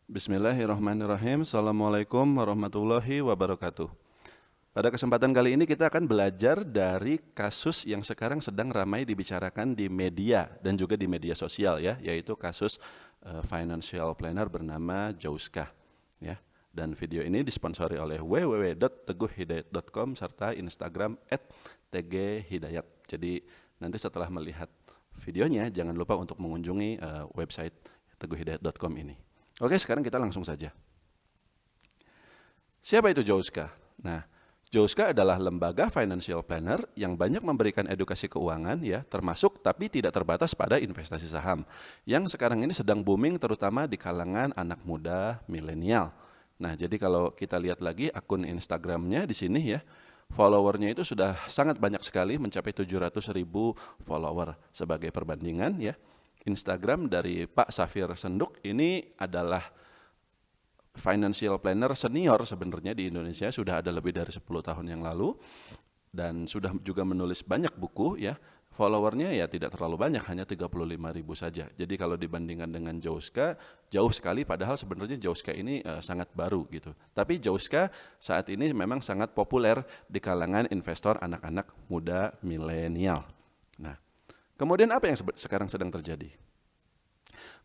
Bismillahirrahmanirrahim. Assalamualaikum warahmatullahi wabarakatuh. Pada kesempatan kali ini kita akan belajar dari kasus yang sekarang sedang ramai dibicarakan di media dan juga di media sosial ya, yaitu kasus financial planner bernama Jouska ya. Dan video ini disponsori oleh www.teguhhidayat.com serta Instagram @tghidayat. Jadi nanti setelah melihat videonya jangan lupa untuk mengunjungi website teguhhidayat.com ini. Oke, sekarang kita langsung saja. Siapa itu Jouska? Nah, Jouska adalah lembaga financial planner yang banyak memberikan edukasi keuangan ya, termasuk tapi tidak terbatas pada investasi saham. Yang sekarang ini sedang booming terutama di kalangan anak muda milenial. Nah, jadi kalau kita lihat lagi akun Instagramnya di sini ya, followernya itu sudah sangat banyak sekali, mencapai 700.000 follower. Sebagai perbandingan ya, Instagram dari Pak Safir Senduk ini adalah financial planner senior sebenarnya di Indonesia, sudah ada lebih dari 10 tahun yang lalu dan sudah juga menulis banyak buku ya. Followernya ya tidak terlalu banyak, hanya 35.000 saja. Jadi kalau dibandingkan dengan Jouska jauh sekali, padahal sebenarnya Jouska ini sangat baru gitu. Tapi Jouska saat ini memang sangat populer di kalangan investor anak-anak muda milenial. Nah, kemudian apa yang sekarang sedang terjadi?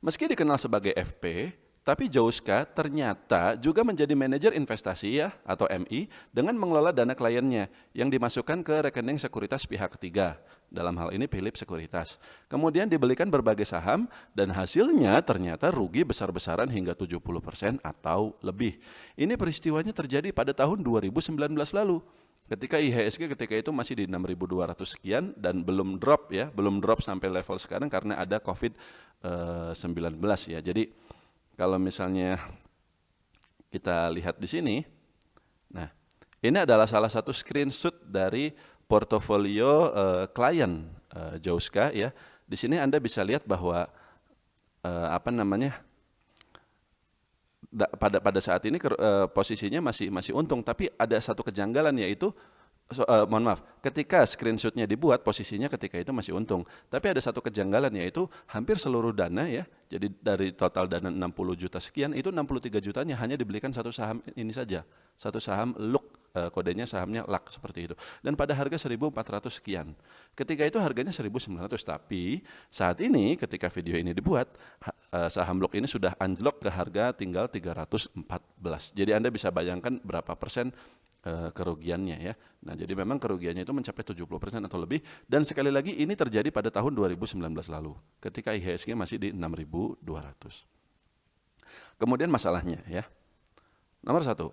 Meski dikenal sebagai FP, tapi Jouska ternyata juga menjadi manajer investasi ya atau MI dengan mengelola dana kliennya yang dimasukkan ke rekening sekuritas pihak ketiga. Dalam hal ini Phillip Sekuritas. Kemudian dibelikan berbagai saham dan hasilnya ternyata rugi besar-besaran hingga 70% atau lebih. Ini peristiwanya terjadi pada tahun 2019 lalu. Ketika IHSG ketika itu masih di 6.200 sekian dan belum drop ya, belum drop sampai level sekarang karena ada COVID-19 ya. Jadi kalau misalnya kita lihat di sini, nah ini adalah salah satu screenshot dari portofolio klien Jouska ya. Di sini Anda bisa lihat bahwa pada saat ini posisinya masih untung, tapi ada satu kejanggalan yaitu mohon maaf, ketika screenshotnya dibuat posisinya ketika itu masih untung, tapi ada satu kejanggalan yaitu hampir seluruh dana ya, jadi dari total dana 60 juta sekian itu 63 jutanya hanya dibelikan satu saham ini saja, satu saham LUK, kodenya sahamnya LAK seperti itu, dan pada harga 1.400 sekian. Ketika itu harganya 1.900, tapi saat ini ketika video ini dibuat saham LUK ini sudah anjlok ke harga tinggal 314. Jadi Anda bisa bayangkan berapa persen kerugiannya ya. Nah, jadi memang kerugiannya itu mencapai 70% atau lebih, dan sekali lagi ini terjadi pada tahun 2019 lalu ketika IHSG masih di 6.200. Kemudian masalahnya ya. Nomor satu,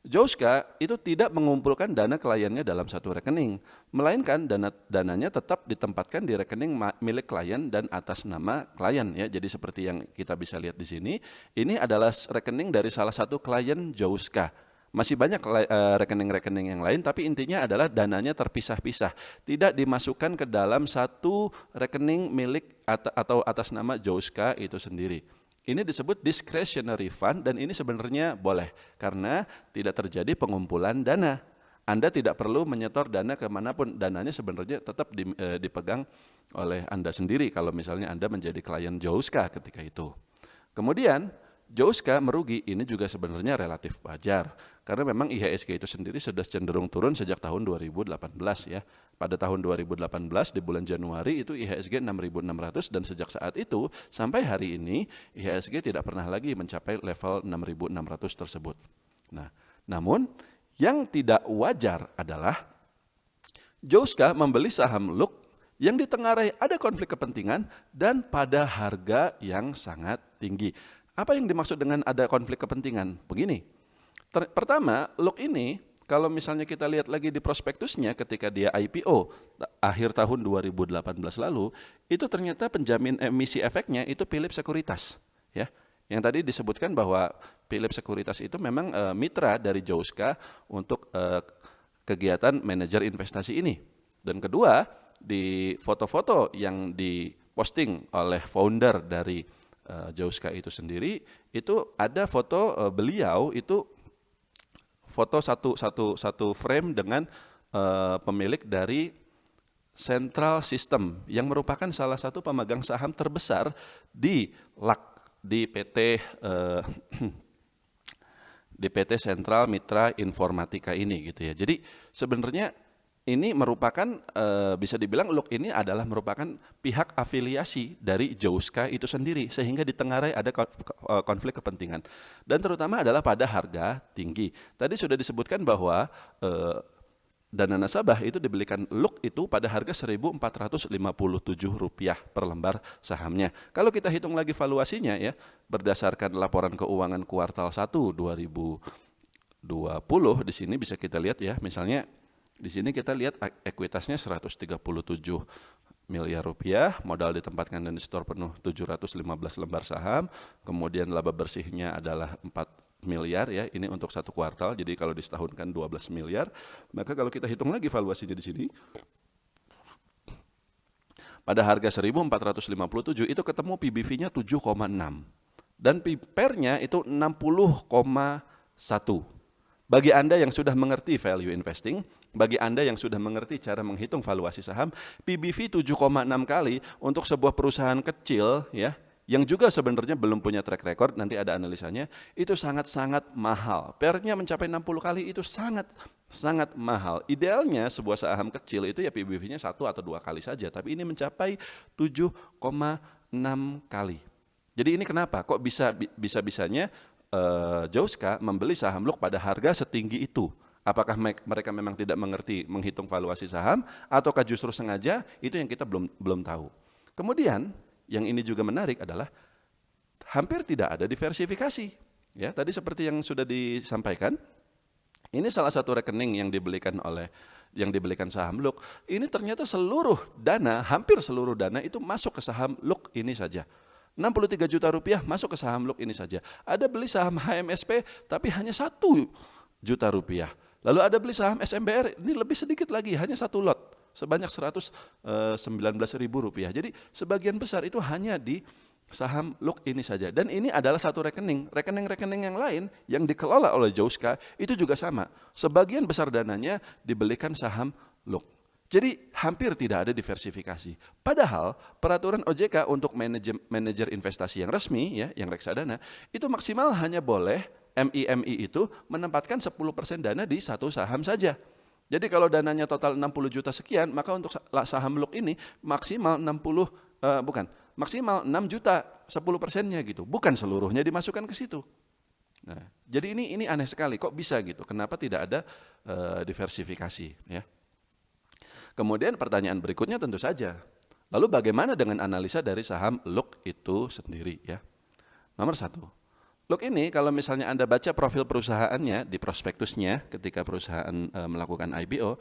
Jouska itu tidak mengumpulkan dana kliennya dalam satu rekening, melainkan dananya tetap ditempatkan di rekening milik klien dan atas nama klien ya. Jadi seperti yang kita bisa lihat di sini, ini adalah rekening dari salah satu klien Jouska. Masih banyak rekening-rekening yang lain, tapi intinya adalah dananya terpisah-pisah, tidak dimasukkan ke dalam satu rekening milik atau atas nama Jouska itu sendiri. Ini disebut discretionary fund dan ini sebenarnya boleh karena tidak terjadi pengumpulan dana. Anda tidak perlu menyetor dana kemanapun, dananya sebenarnya tetap dipegang oleh Anda sendiri kalau misalnya Anda menjadi klien Jouska ketika itu. Kemudian Jouska merugi, ini juga sebenarnya relatif wajar karena memang IHSG itu sendiri sudah cenderung turun sejak tahun 2018 ya. Pada tahun 2018 di bulan Januari itu IHSG 6.600 dan sejak saat itu sampai hari ini IHSG tidak pernah lagi mencapai level 6.600 tersebut. Nah, namun yang tidak wajar adalah Jouska membeli saham LUK yang ditengarai ada konflik kepentingan dan pada harga yang sangat tinggi. Apa yang dimaksud dengan ada konflik kepentingan? Begini, pertama LUK ini kalau misalnya kita lihat lagi di prospektusnya ketika dia IPO akhir tahun 2018 lalu, itu ternyata penjamin emisi efeknya itu Phillip Sekuritas ya. Yang tadi disebutkan bahwa Phillip Sekuritas itu memang mitra dari Jouska untuk kegiatan manajer investasi ini. Dan kedua, di foto-foto yang diposting oleh founder dari Jouska itu sendiri, itu ada foto beliau itu foto satu frame dengan pemilik dari Central System yang merupakan salah satu pemegang saham terbesar di LAK di PT di PT Sentral Mitra Informatika ini gitu ya. Jadi sebenarnya ini merupakan bisa dibilang LUK ini adalah merupakan pihak afiliasi dari JOSKA itu sendiri, sehingga ditengarai ada konflik kepentingan, dan terutama adalah pada harga tinggi. Tadi sudah disebutkan bahwa dana nasabah itu dibelikan LUK itu pada harga Rp1.457 per lembar sahamnya. Kalau kita hitung lagi valuasinya ya, berdasarkan laporan keuangan kuartal 1 2020 di sini bisa kita lihat ya, misalnya di sini kita lihat ekuitasnya 137 miliar rupiah, modal ditempatkan dan disetor penuh 715 lembar saham, kemudian laba bersihnya adalah 4 miliar ya, ini untuk satu kuartal, jadi kalau disetahunkan 12 miliar, maka kalau kita hitung lagi valuasinya di sini, pada harga 1.457 itu ketemu PBV-nya 7,6 dan PER-nya itu 60,1. Bagi Anda yang sudah mengerti value investing, bagi Anda yang sudah mengerti cara menghitung valuasi saham, PBV 7,6 kali untuk sebuah perusahaan kecil ya, yang juga sebenarnya belum punya track record, nanti ada analisanya, itu sangat-sangat mahal. PER-nya mencapai 60 kali itu sangat mahal. Idealnya sebuah saham kecil itu ya PBV-nya 1 atau 2 kali saja, tapi ini mencapai 7,6 kali. Jadi ini kenapa? Kok bisa-bisanya JOSKA membeli saham LUK pada harga setinggi itu? Apakah mereka memang tidak mengerti menghitung valuasi saham, ataukah justru sengaja? Itu yang kita belum tahu. Kemudian yang ini juga menarik adalah hampir tidak ada diversifikasi. Ya, tadi seperti yang sudah disampaikan, ini salah satu rekening yang dibelikan saham LUK. Ini ternyata hampir seluruh dana itu masuk ke saham LUK ini saja. 63 juta rupiah masuk ke saham LUK ini saja. Ada beli saham HMSP tapi hanya 1 juta rupiah. Lalu ada beli saham SMBR, ini lebih sedikit lagi, hanya 1 lot sebanyak 119.000 rupiah. Jadi sebagian besar itu hanya di saham LUK ini saja. Dan ini adalah satu rekening. Rekening-rekening yang lain yang dikelola oleh JOSKA itu juga sama. Sebagian besar dananya dibelikan saham LUK. Jadi hampir tidak ada diversifikasi. Padahal peraturan OJK untuk manajer investasi yang resmi ya, yang reksadana, itu maksimal hanya boleh MIMI itu menempatkan 10% dana di satu saham saja. Jadi kalau dananya total 60 juta sekian, maka untuk saham LUK ini maksimal maksimal 6 juta 10%-nya gitu. Bukan seluruhnya dimasukkan ke situ. Nah, jadi ini aneh sekali, kok bisa gitu? Kenapa tidak ada diversifikasi ya? Kemudian pertanyaan berikutnya tentu saja, lalu bagaimana dengan analisa dari saham LUK itu sendiri ya? Nomor 1, LUK ini kalau misalnya Anda baca profil perusahaannya di prospektusnya ketika perusahaan melakukan IPO,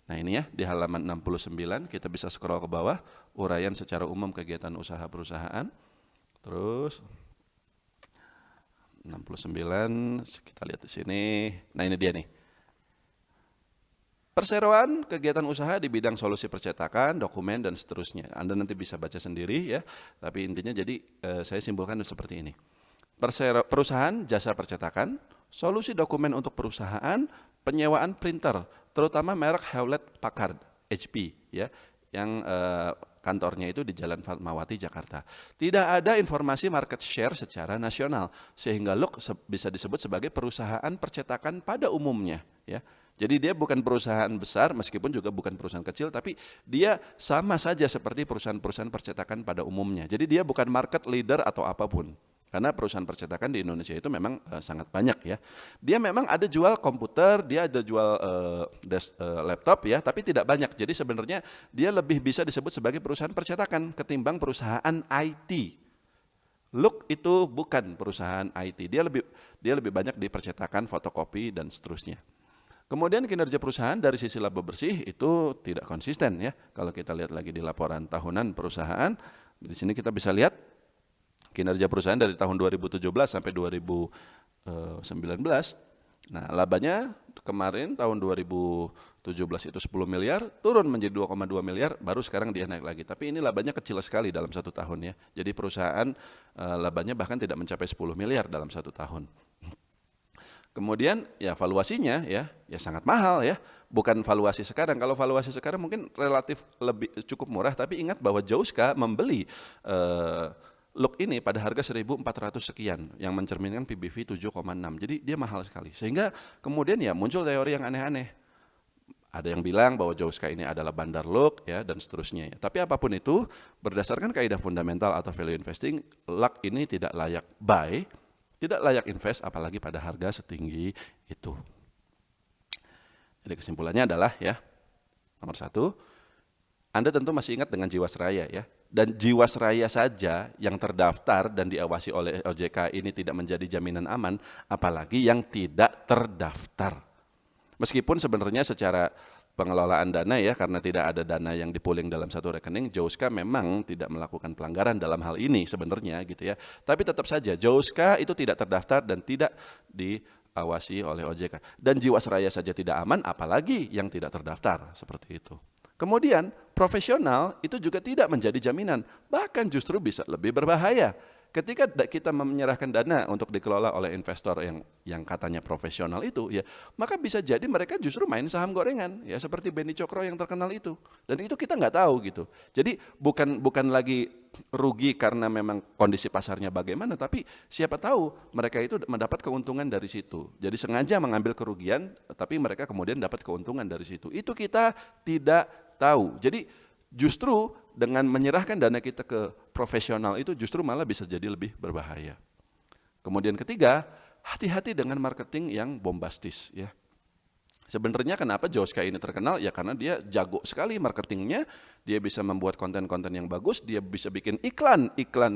nah ini ya di halaman 69 kita bisa scroll ke bawah, uraian secara umum kegiatan usaha perusahaan, terus 69 kita lihat di sini, nah ini dia nih. Perseroan kegiatan usaha di bidang solusi percetakan, dokumen, dan seterusnya. Anda nanti bisa baca sendiri ya, tapi intinya jadi saya simpulkan seperti ini. Perusahaan jasa percetakan, solusi dokumen untuk perusahaan, penyewaan printer, terutama merek Hewlett Packard, HP, ya, yang kantornya itu di Jalan Fatmawati, Jakarta. Tidak ada informasi market share secara nasional, sehingga LUK bisa disebut sebagai perusahaan percetakan pada umumnya, ya. Jadi dia bukan perusahaan besar, meskipun juga bukan perusahaan kecil, tapi dia sama saja seperti perusahaan-perusahaan percetakan pada umumnya. Jadi dia bukan market leader atau apapun. Karena perusahaan percetakan di Indonesia itu memang sangat banyak ya. Dia memang ada jual komputer, dia ada jual laptop ya, tapi tidak banyak. Jadi sebenarnya dia lebih bisa disebut sebagai perusahaan percetakan ketimbang perusahaan IT. LUK itu bukan perusahaan IT, dia lebih banyak di percetakan, fotokopi, dan seterusnya. Kemudian kinerja perusahaan dari sisi laba bersih itu tidak konsisten ya. Kalau kita lihat lagi di laporan tahunan perusahaan, di sini kita bisa lihat kinerja perusahaan dari tahun 2017 sampai 2019. Nah, labanya kemarin tahun 2017 itu 10 miliar, turun menjadi 2,2 miliar, baru sekarang dia naik lagi. Tapi ini labanya kecil sekali dalam satu tahun ya. Jadi perusahaan labanya bahkan tidak mencapai 10 miliar dalam satu tahun. Kemudian ya valuasinya ya sangat mahal ya, bukan valuasi sekarang. Kalau valuasi sekarang mungkin relatif lebih cukup murah, tapi ingat bahwa JOSKA membeli Look ini pada harga 1.400 sekian yang mencerminkan PBV 7,6. Jadi dia mahal sekali. Sehingga kemudian ya muncul teori yang aneh-aneh. Ada yang bilang bahwa Jauska ini adalah bandar luck ya dan seterusnya ya. Tapi apapun itu, berdasarkan kaidah fundamental atau value investing, luck ini tidak layak buy, tidak layak invest apalagi pada harga setinggi itu. Jadi kesimpulannya adalah ya, nomor 1, Anda tentu masih ingat dengan Jiwasraya ya. Dan Jiwasraya saja yang terdaftar dan diawasi oleh OJK ini tidak menjadi jaminan aman, apalagi yang tidak terdaftar. Meskipun sebenarnya secara pengelolaan dana ya, karena tidak ada dana yang dipooling dalam satu rekening, Jauska memang tidak melakukan pelanggaran dalam hal ini sebenarnya gitu ya. Tapi tetap saja Jauska itu tidak terdaftar dan tidak diawasi oleh OJK. Dan Jiwasraya saja tidak aman, apalagi yang tidak terdaftar seperti itu. Kemudian profesional itu juga tidak menjadi jaminan, bahkan justru bisa lebih berbahaya. Ketika kita menyerahkan dana untuk dikelola oleh investor yang katanya profesional itu, ya, maka bisa jadi mereka justru main saham gorengan, ya seperti Beni Cokro yang terkenal itu. Dan itu kita nggak tahu gitu. Jadi bukan lagi rugi karena memang kondisi pasarnya bagaimana, tapi siapa tahu mereka itu mendapat keuntungan dari situ. Jadi sengaja mengambil kerugian, tapi mereka kemudian dapat keuntungan dari situ. Itu kita tidak tahu. Jadi justru dengan menyerahkan dana kita ke profesional itu justru malah bisa jadi lebih berbahaya. Kemudian ketiga, hati-hati dengan marketing yang bombastis ya. Sebenarnya kenapa Jauska ini terkenal? Ya karena dia jago sekali marketingnya, dia bisa membuat konten-konten yang bagus, dia bisa bikin iklan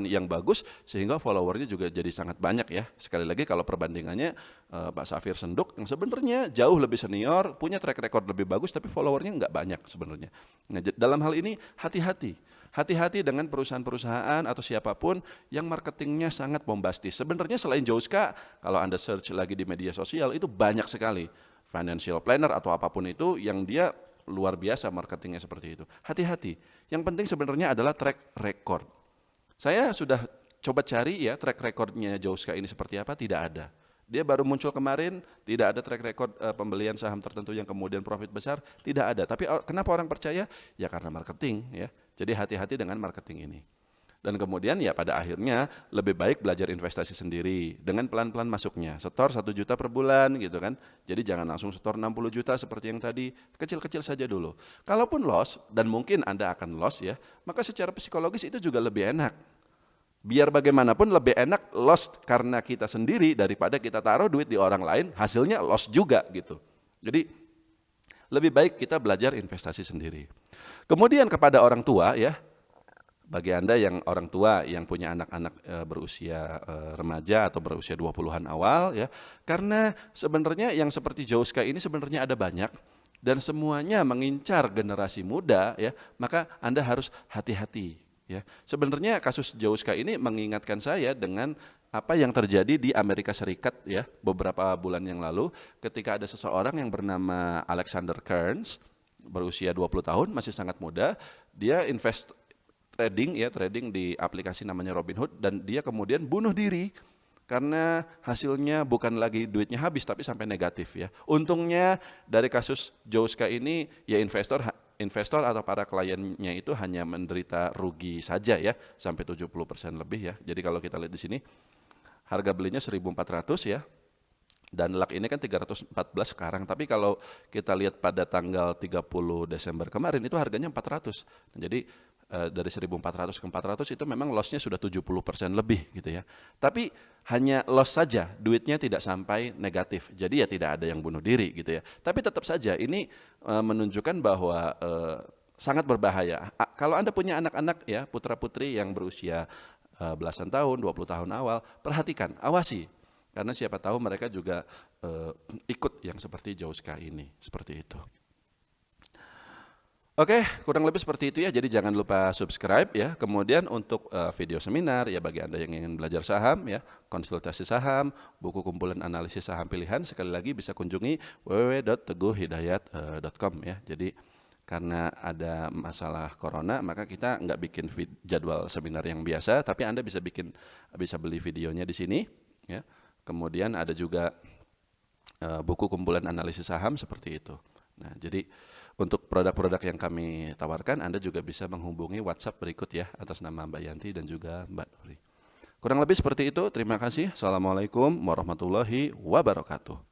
yang bagus, sehingga followernya juga jadi sangat banyak ya. Sekali lagi kalau perbandingannya Pak Safir Senduk yang sebenarnya jauh lebih senior, punya track record lebih bagus, tapi followernya nggak banyak sebenarnya. Nah, dalam hal ini hati-hati dengan perusahaan-perusahaan atau siapapun yang marketingnya sangat bombastis. Sebenarnya selain Jauska, kalau Anda search lagi di media sosial itu banyak sekali financial planner atau apapun itu yang dia luar biasa marketingnya seperti itu. Hati-hati. Yang penting sebenarnya adalah track record. Saya sudah coba cari ya track recordnya Jauska ini seperti apa, tidak ada. Dia baru muncul kemarin, tidak ada track record pembelian saham tertentu yang kemudian profit besar, tidak ada. Tapi kenapa orang percaya? Ya karena marketing ya. Jadi hati-hati dengan marketing ini. Dan kemudian ya pada akhirnya lebih baik belajar investasi sendiri dengan pelan-pelan masuknya. Setor 1 juta per bulan gitu kan. Jadi jangan langsung setor 60 juta seperti yang tadi, kecil-kecil saja dulu. Kalaupun loss dan mungkin Anda akan loss ya, maka secara psikologis itu juga lebih enak. Biar bagaimanapun lebih enak loss karena kita sendiri daripada kita taruh duit di orang lain, hasilnya loss juga gitu. Jadi lebih baik kita belajar investasi sendiri. Kemudian kepada orang tua ya, bagi Anda yang orang tua yang punya anak-anak berusia remaja atau berusia 20-an awal ya, karena sebenarnya yang seperti Jauska ini sebenarnya ada banyak dan semuanya mengincar generasi muda ya, maka Anda harus hati-hati ya. Sebenarnya kasus Jauska ini mengingatkan saya dengan apa yang terjadi di Amerika Serikat ya beberapa bulan yang lalu ketika ada seseorang yang bernama Alexander Kearns berusia 20 tahun, masih sangat muda, dia trading di aplikasi namanya Robinhood dan dia kemudian bunuh diri karena hasilnya bukan lagi duitnya habis tapi sampai negatif ya. Untungnya dari kasus Jauska ini ya investor atau para kliennya itu hanya menderita rugi saja ya sampai 70% lebih ya. Jadi kalau kita lihat di sini harga belinya 1.400 ya. Dan luck ini kan 314 sekarang, tapi kalau kita lihat pada tanggal 30 Desember kemarin itu harganya 400. Jadi dari 1.400 ke 400 itu memang lossnya sudah 70% lebih gitu ya. Tapi hanya loss saja, duitnya tidak sampai negatif. Jadi ya tidak ada yang bunuh diri gitu ya. Tapi tetap saja ini menunjukkan bahwa sangat berbahaya. Kalau Anda punya anak-anak ya, putra-putri yang berusia belasan tahun, 20 tahun awal, perhatikan, awasi. Karena siapa tahu mereka juga ikut yang seperti Jauska ini, seperti itu. Oke, kurang lebih seperti itu ya. Jadi jangan lupa subscribe ya. Kemudian untuk video seminar ya bagi Anda yang ingin belajar saham ya, konsultasi saham, buku kumpulan analisis saham pilihan, sekali lagi bisa kunjungi www.teguhhidayat.com ya. Jadi karena ada masalah corona, maka kita nggak bikin jadwal seminar yang biasa, tapi Anda bisa beli videonya di sini ya. Kemudian ada juga buku kumpulan analisis saham seperti itu. Nah, jadi untuk produk-produk yang kami tawarkan, Anda juga bisa menghubungi WhatsApp berikut ya atas nama Mbak Yanti dan juga Mbak Nuri. Kurang lebih seperti itu. Terima kasih. Assalamualaikum warahmatullahi wabarakatuh.